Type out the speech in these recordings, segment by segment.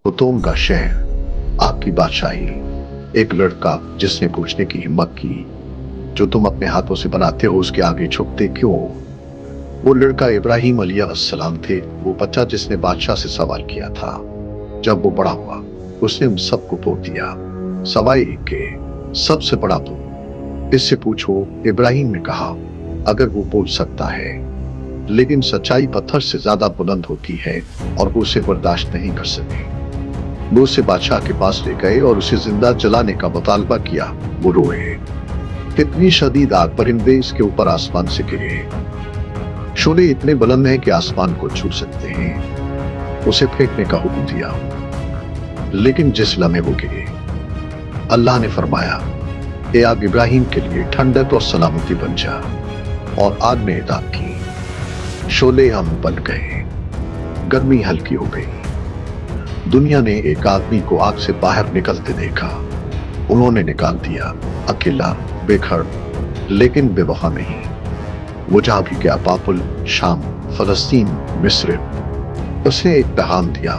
हुतूम का शहर, आपकी बादशाही। एक लड़का जिसने पूछने की हिम्मत की, जो तुम अपने हाथों से बनाते हो उसके आगे झुकते क्यों? वो लड़का इब्राहिम अलैहिस्सलाम थे, वो बच्चा जिसने बादशाह से सवाल किया था। जब वो बड़ा हुआ उसने उन सबको बोल दिया, सवाए एक के सबसे बड़ा तुम, इससे पूछो। इब्राहिम ने कहा, अगर वो बोल सकता है, लेकिन सच्चाई पत्थर से ज्यादा बुलंद होती है और वो उसे बर्दाश्त नहीं कर सके। वो उसे बादशाह के पास ले गए और उसे जिंदा जलाने का मुतालबा किया। वो रोए, कितनी शदीद आग, परिंदे इसके ऊपर आसमान से गिरे, शोले इतने बुलंद हैं कि आसमान को छू सकते हैं। उसे फेंकने का हुक्म दिया, लेकिन जिस लम्हे वो गिरे, अल्लाह ने फरमाया, ए आग इब्राहिम के लिए ठंडक और सलामती बन जा। और आग ने इताअत की, शोले हम बन गए, गर्मी हल्की हो गई। दुनिया ने एक आदमी को आग से बाहर निकलते देखा, उन्होंने निकाल दिया, अकेला, बेघर, लेकिन बेवफा नहीं। वो जहां भी गया, बाबुल, शाम, फलस्तीन, मिस्र, उसने एक पैगाम दिया,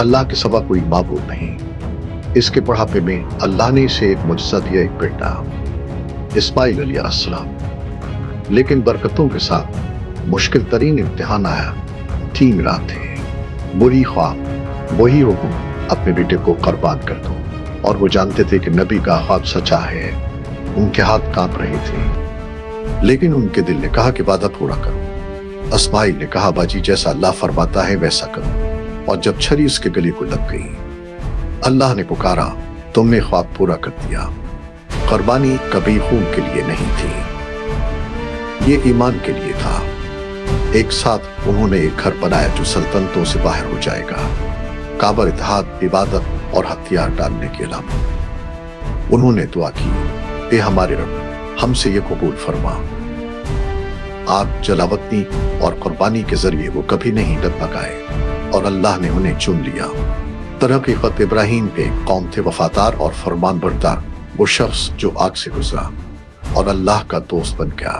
अल्लाह के सिवा कोई माबूद नहीं। इसके बुढ़ापे में अल्लाह ने इसे एक मुजज़ा दिया, एक बेटा इस्माइल अलैहिस्सलाम। लेकिन बरकतों के साथ मुश्किल तरीन इम्तिहान आया। 3 रातें, बुरी ख्वाब, वही हुक्म, अपने बेटे को कुर्बान कर दो। और वो जानते थे कि नबी का ख्वाब सच्चा है। उनके हाथ कांप रहे थे, लेकिन उनके दिल ने कहा कि वादा पूरा करो। इस्माइल ने कहा, बाजी जैसा अल्लाह फरमाता है वैसा करो। और जब छरी उसके गले को लग गई, अल्लाह ने पुकारा, तुमने ख्वाब पूरा कर दिया। कुर्बानी कभी खून के लिए नहीं थी, ये ईमान के लिए था। एक साथ उन्होंने एक घर बनाया जो सल्तनतों से बाहर हो जाएगा, काबर, इत्तेहाद, इबादत और हथियार डालने के अलावा। उन्होंने दुआ की, ए हमारे रब, हमसे ये कबूल फरमा। आग, जलावतनी और कुर्बानी के जरिए वो कभी नहीं डगमगाए और अल्लाह ने उन्हें चुन लिया। तरहकीकत इब्राहिम एक कौम थे वफादार और फरमान बरदार, वो शख्स जो आग से गुजरा और अल्लाह का दोस्त बन गया।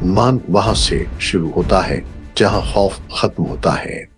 ईमान वहां से शुरू होता है जहां खौफ खत्म होता है।